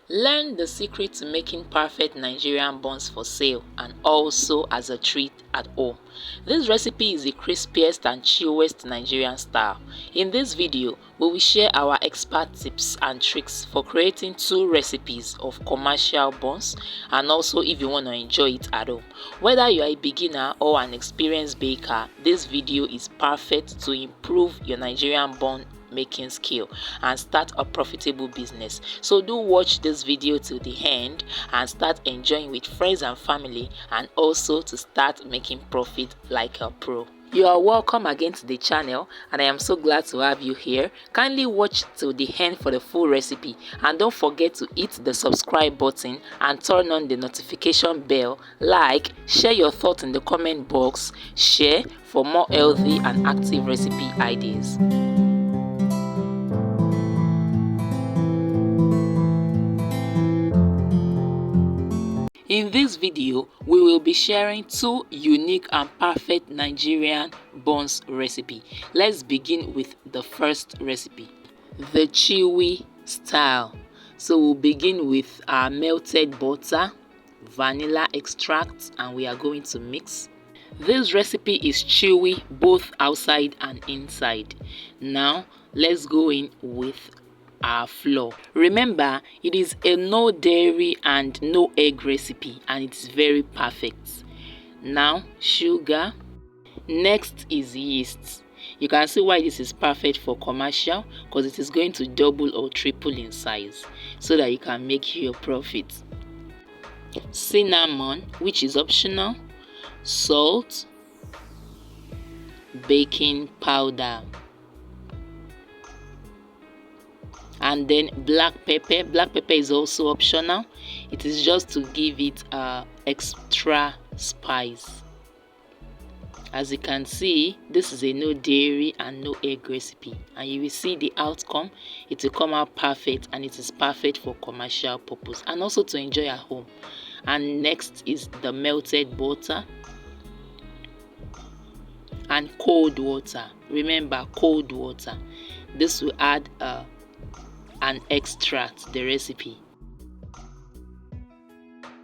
Learn the secret to making perfect Nigerian buns for sale and also as a treat at home. This recipe is the crispiest and chewiest Nigerian style. In this video, we will share our expert tips and tricks for creating 2 recipes of commercial buns, and also if you want to enjoy it at home. Whether you are a beginner or an experienced baker, this video is perfect to improve your Nigerian bun making skill and start a profitable business. So do watch this video till the end and start enjoying with friends and family, and also to start making profit like a pro. You are welcome again to the channel, and I am so glad to have you here. Kindly watch till the end for the full recipe, and don't forget to hit the subscribe button and turn on the notification bell. Like, share your thoughts in the comment box, share for more healthy and active recipe ideas. In this video, we will be sharing 2 unique and perfect Nigerian buns recipe. Let's begin with the first recipe, the Chewy style. So we'll begin with our melted butter, vanilla extract, and we are going to mix. This recipe is chewy both outside and inside. Now let's go in with our flour. Remember, it is a no dairy and no egg recipe, and it's very perfect. Now sugar. Next is yeast. You can see why this is perfect for commercial, because it is going to double or triple in size so that you can make your profit. Cinnamon, which is optional. Salt, baking powder, and then black pepper. Black pepper is also optional. It is just to give it extra spice. As you can see, this is a no dairy and no egg recipe, and you will see the outcome. It will come out perfect, and it is perfect for commercial purpose and also to enjoy at home. And next is the melted butter and cold water. Remember, cold water. This will add and extract the recipe.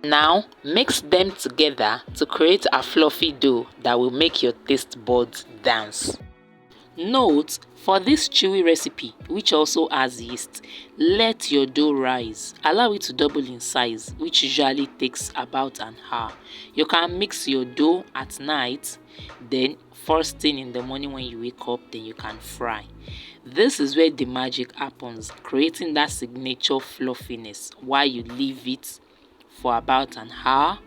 Now mix them together to create a fluffy dough that will make your taste buds dance. Note, for this chewy recipe, which also has yeast, let your dough rise. Allow it to double in size, which usually takes about an hour. You can mix your dough at night, then first thing in the morning when you wake up, then you can fry. This is where the magic happens, creating that signature fluffiness while you leave it for about an hour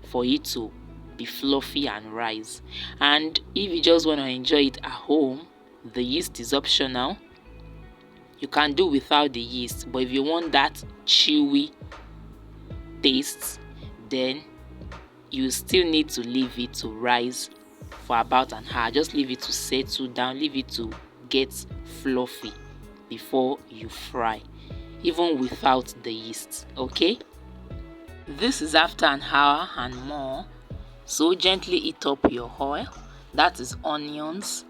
for it to be fluffy and rise. And if you just want to enjoy it at home, the yeast is optional. You can do without the yeast, but if you want that chewy taste, then you still need to leave it to rise for about an hour. Just leave it to settle down, leave it to get fluffy before you fry, even without the yeast. Okay, this is after an hour and more. So gently heat up your oil, that is onions,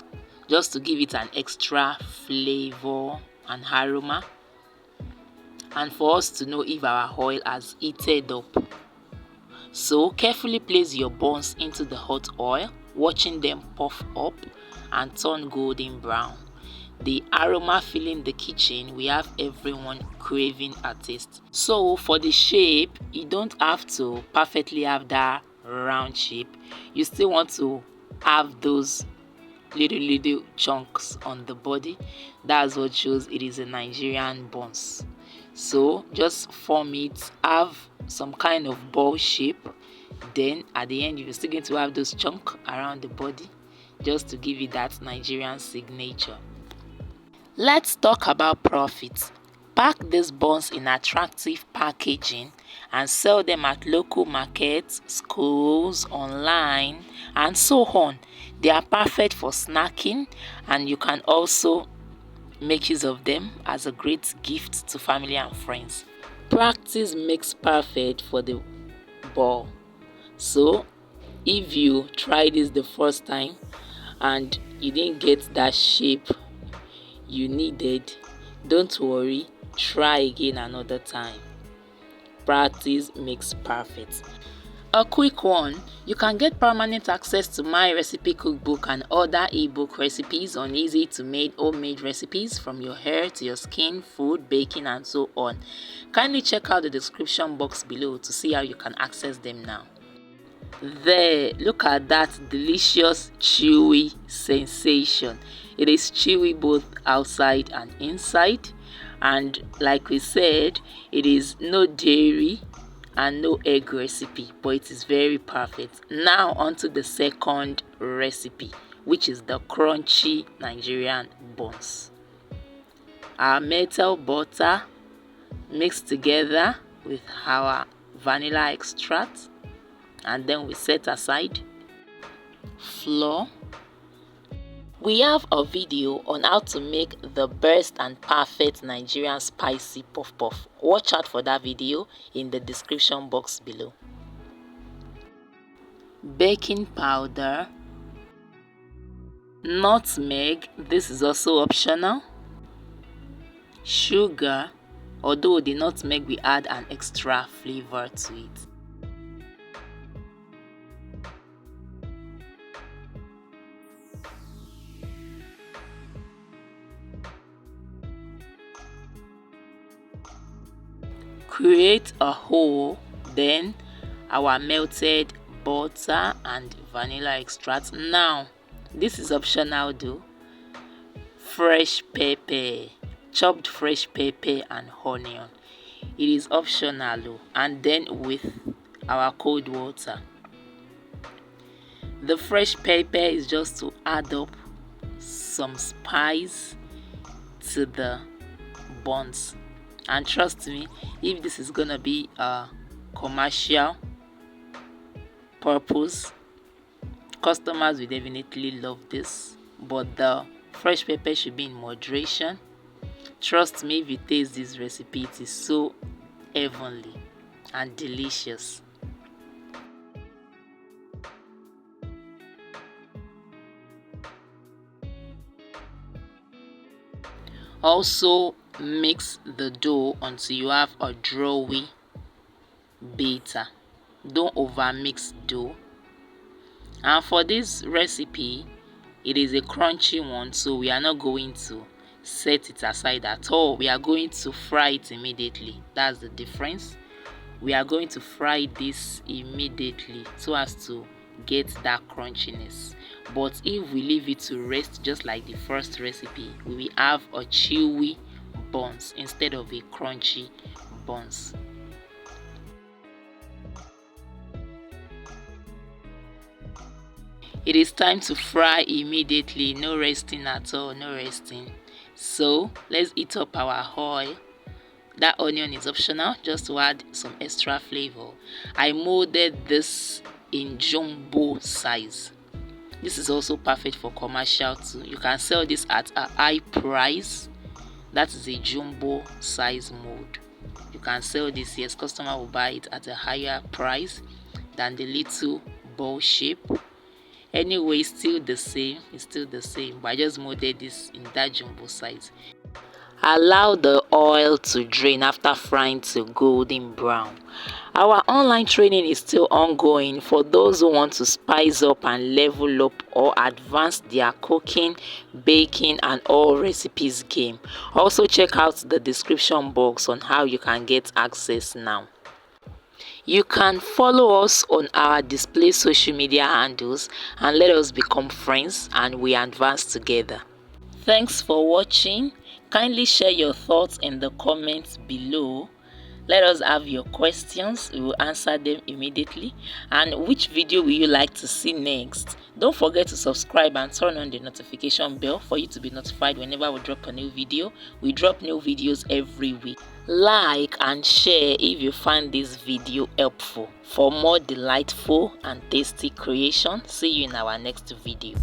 just to give it an extra flavor and aroma, and for us to know if our oil has heated up. So carefully place your buns into the hot oil, watching them puff up and turn golden brown. The aroma filling the kitchen, we have everyone craving a taste. So for the shape, you don't have to perfectly have that round shape. You still want to have those little chunks on the body. That's what shows it is a Nigerian buns. So just form it, have some kind of ball shape, then at the end you're still going to have those chunks around the body, just to give it that Nigerian signature. Let's talk about profits. Pack these buns in attractive packaging and sell them at local markets, schools, online, and so on. They are perfect for snacking, and you can also make use of them as a great gift to family and friends. Practice makes perfect for the ball. So if you try this the first time and you didn't get that shape you needed, don't worry, Try again another time. Practice makes perfect. A quick one, you can get permanent access to my recipe cookbook and other ebook recipes on easy to make homemade recipes from your hair to your skin, food, baking and so on. Kindly check out the description box below to see how you can access them now. There, look at that delicious chewy sensation. It is chewy both outside and inside, and like we said, it is no dairy and no egg recipe, but it is very perfect. Now onto the second recipe, which is the crunchy Nigerian buns. Our metal butter mixed together with our vanilla extract, and then we set aside. Flour. We have a video on how to make the best and perfect Nigerian spicy puff puff. Watch out for that video in the description box below. Baking powder, nutmeg, this is also optional, sugar, although the nutmeg will add an extra flavor to it. Create a hole, then our melted butter and vanilla extract. Now this is optional though. Fresh pepper, chopped fresh pepper and onion, it is optional though. And then with our cold water. The fresh pepper is just to add up some spice to the buns. And trust me, if this is gonna be a commercial purpose, customers will definitely love this, but the fresh pepper should be in moderation. Trust me, if you taste this recipe, it is so heavenly and delicious. Also mix the dough until you have a drawy batter. Don't over mix dough. And for this recipe, it is a crunchy one, so we are not going to set it aside at all. We are going to fry it immediately. That's the difference. We are going to fry this immediately so as to get that crunchiness. But if we leave it to rest just like the first recipe, we will have a chewy buns instead of a crunchy buns. It is time to fry immediately, no resting at all, no resting. So let's heat up our oil. That onion is optional, just to add some extra flavor. I molded this in jumbo size. This is also perfect for commercial too. You can sell this at a high price. That is a jumbo size mold. You can sell this, yes, customer will buy it at a higher price than the little ball shape. Anyway, it's still the same, but I just molded this in that jumbo size. Allow the oil to drain after frying to golden brown. Our online training is still ongoing for those who want to spice up and level up or advance their cooking, baking and all recipes game. Also check out the description box on how you can get access now. You can follow us on our display social media handles and let us become friends and we advance together. Thanks for watching. Kindly share your thoughts in the comments below. Let us have your questions. We will answer them immediately. And which video will you like to see next? Don't forget to subscribe and turn on the notification bell for you to be notified whenever we drop a new video. We drop new videos every week. Like and share if you find this video helpful. For more delightful and tasty creation, see you in our next video.